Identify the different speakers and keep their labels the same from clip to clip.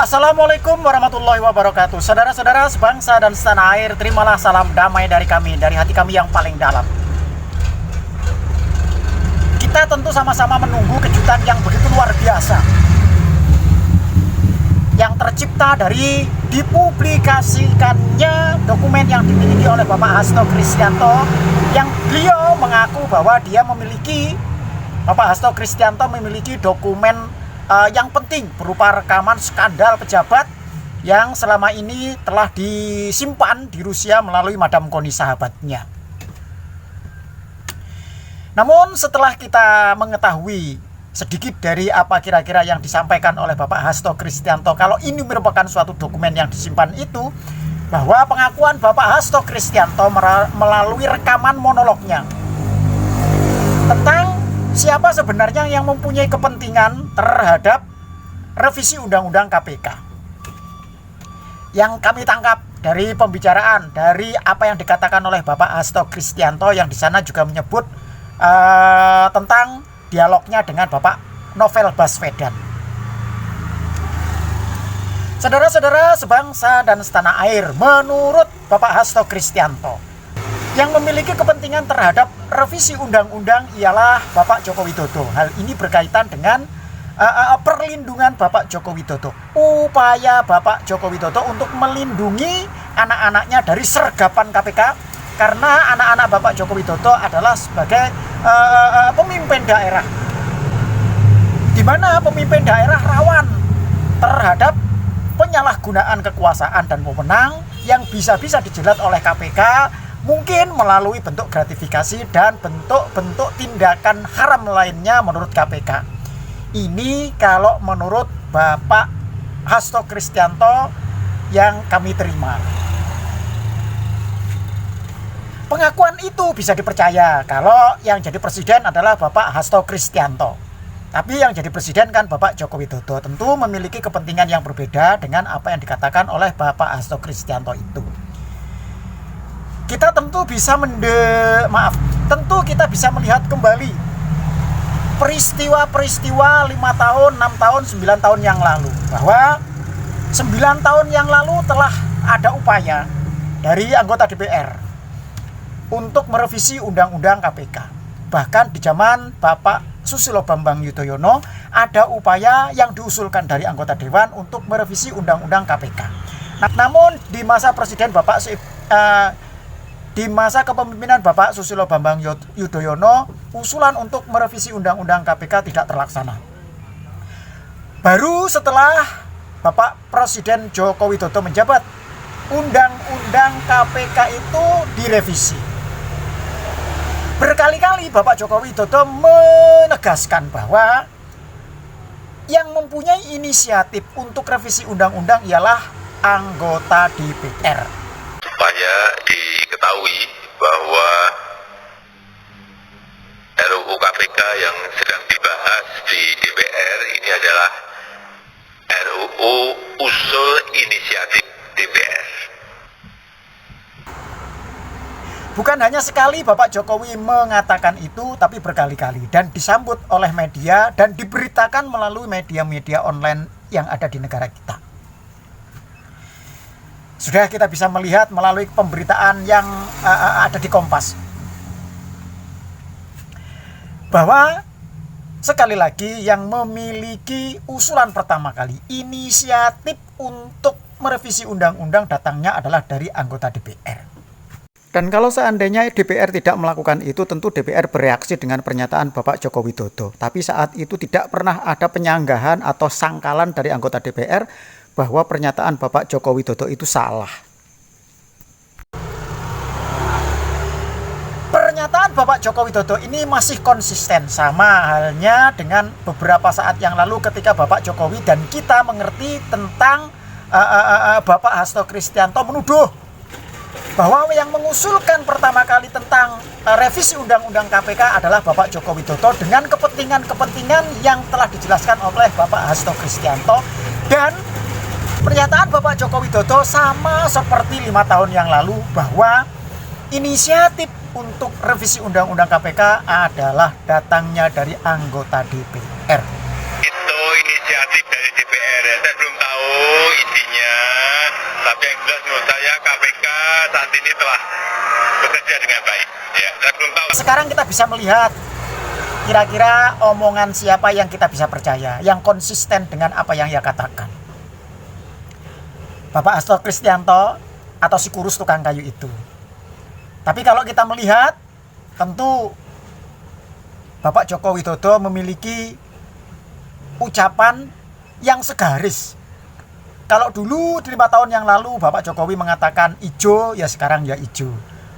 Speaker 1: Assalamualaikum warahmatullahi wabarakatuh. Saudara-saudara sebangsa dan setanah air, terimalah salam damai dari kami, dari hati kami yang paling dalam. Kita tentu sama-sama menunggu kejutan yang begitu luar biasa yang tercipta dari dipublikasikannya dokumen yang dimiliki oleh Bapak Hasto Kristianto, yang beliau mengaku bahwa Bapak Hasto Kristianto memiliki dokumen yang penting berupa rekaman skandal pejabat yang selama ini telah disimpan di Rusia melalui Madam Koni sahabatnya. Namun setelah kita mengetahui sedikit dari apa kira-kira yang disampaikan oleh Bapak Hasto Kristianto, kalau ini merupakan suatu dokumen yang disimpan itu, bahwa pengakuan Bapak Hasto Kristianto melalui rekaman monolognya tentang siapa sebenarnya yang mempunyai kepentingan terhadap revisi Undang-Undang KPK. Yang kami tangkap dari pembicaraan, dari apa yang dikatakan oleh Bapak Hasto Kristianto, yang di sana juga menyebut tentang dialognya dengan Bapak Novel Baswedan. Saudara-saudara sebangsa dan setanah air, menurut Bapak Hasto Kristianto, yang memiliki kepentingan terhadap revisi undang-undang ialah Bapak Joko Widodo. Hal ini berkaitan dengan perlindungan Bapak Joko Widodo. Upaya Bapak Joko Widodo untuk melindungi anak-anaknya dari sergapan KPK, karena anak-anak Bapak Joko Widodo adalah sebagai pemimpin daerah, di mana pemimpin daerah rawan terhadap penyalahgunaan kekuasaan dan wewenang yang bisa-bisa dijerat oleh KPK, mungkin melalui bentuk gratifikasi dan bentuk-bentuk tindakan haram lainnya menurut KPK. Ini kalau menurut Bapak Hasto Kristianto yang kami terima. Pengakuan itu bisa dipercaya kalau yang jadi presiden adalah Bapak Hasto Kristianto. Tapi yang jadi presiden kan Bapak Joko Widodo, tentu memiliki kepentingan yang berbeda dengan apa yang dikatakan oleh Bapak Hasto Kristianto itu. Kita tentu bisa bisa melihat kembali peristiwa-peristiwa 5 tahun, 6 tahun, 9 tahun yang lalu, bahwa 9 tahun yang lalu telah ada upaya dari anggota DPR untuk merevisi Undang-Undang KPK. Bahkan di zaman Bapak Susilo Bambang Yudhoyono ada upaya yang diusulkan dari anggota Dewan untuk merevisi Undang-Undang KPK. Namun di masa kepemimpinan Bapak Susilo Bambang Yudhoyono, usulan untuk merevisi Undang-Undang KPK tidak terlaksana. Baru setelah Bapak Presiden Joko Widodo menjabat, Undang-Undang KPK itu direvisi. Berkali-kali Bapak Joko Widodo menegaskan bahwa yang mempunyai inisiatif untuk revisi undang-undang ialah anggota DPR.
Speaker 2: Supaya diketahui bahwa RUU KPK yang sedang dibahas di DPR ini adalah RUU usul inisiatif DPR.
Speaker 1: Bukan hanya sekali Bapak Jokowi mengatakan itu, tapi berkali-kali, dan disambut oleh media dan diberitakan melalui media-media online yang ada di negara kita. Sudah kita bisa melihat melalui pemberitaan yang ada di Kompas, bahwa sekali lagi yang memiliki usulan pertama kali, inisiatif untuk merevisi undang-undang, datangnya adalah dari anggota DPR. Dan kalau seandainya DPR tidak melakukan itu, tentu DPR bereaksi dengan pernyataan Bapak Joko Widodo. Tapi saat itu tidak pernah ada penyanggahan atau sangkalan dari anggota DPR bahwa pernyataan Bapak Joko Widodo itu salah. Pernyataan Bapak Joko Widodo ini masih konsisten, sama halnya dengan beberapa saat yang lalu ketika Bapak Jokowi dan kita mengerti tentang Bapak Hasto Kristianto menuduh bahwa yang mengusulkan pertama kali tentang revisi Undang-Undang KPK adalah Bapak Joko Widodo dengan kepentingan-kepentingan yang telah dijelaskan oleh Bapak Hasto Kristianto. Dan pernyataan Bapak Joko Widodo sama seperti 5 tahun yang lalu, bahwa inisiatif untuk revisi Undang-Undang KPK adalah datangnya dari anggota DPR.
Speaker 2: Itu inisiatif dari DPR, saya belum tahu. ini telah bekerja dengan baik. Ya, saya belum tahu.
Speaker 1: Sekarang kita bisa melihat kira-kira omongan siapa yang kita bisa percaya, yang konsisten dengan apa yang ia katakan. Bapak Hasto Kristianto atau si kurus tukang kayu itu. Tapi kalau kita melihat, tentu Bapak Joko Widodo memiliki ucapan yang segaris. Kalau dulu di 5 tahun yang lalu Bapak Jokowi mengatakan ijo, ya sekarang ya ijo.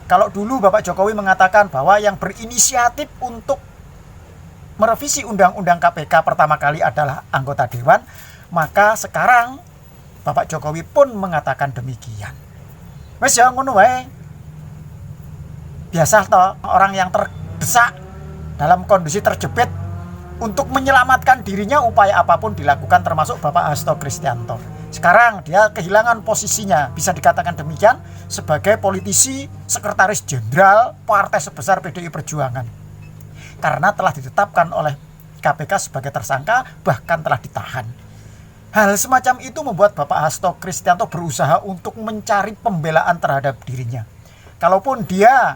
Speaker 1: Kalau dulu Bapak Jokowi mengatakan bahwa yang berinisiatif untuk merevisi Undang-Undang KPK pertama kali adalah anggota Dewan, maka sekarang Bapak Jokowi pun mengatakan demikian. Wes ya ngono wae. Biasa toh orang yang terdesak dalam kondisi terjepit untuk menyelamatkan dirinya, upaya apapun dilakukan, termasuk Bapak Hasto Kristianto. Sekarang dia kehilangan posisinya, bisa dikatakan demikian, sebagai politisi sekretaris jenderal partai sebesar PDI Perjuangan. Karena telah ditetapkan oleh KPK sebagai tersangka, bahkan telah ditahan. Hal semacam itu membuat Bapak Hasto Kristianto berusaha untuk mencari pembelaan terhadap dirinya. Kalaupun dia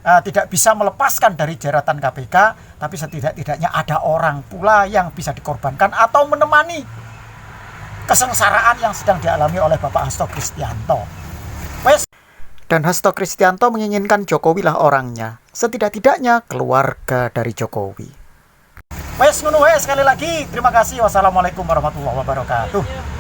Speaker 1: tidak bisa melepaskan dari jeratan KPK, tapi setidak-tidaknya ada orang pula yang bisa dikorbankan atau menemani kesengsaraan yang sedang dialami oleh Bapak Hasto Kristianto. Dan Hasto Kristianto menginginkan Jokowi lah orangnya, setidak-tidaknya keluarga dari Jokowi. Wes ngono wae, sekali lagi terima kasih. Wassalamualaikum warahmatullahi wabarakatuh.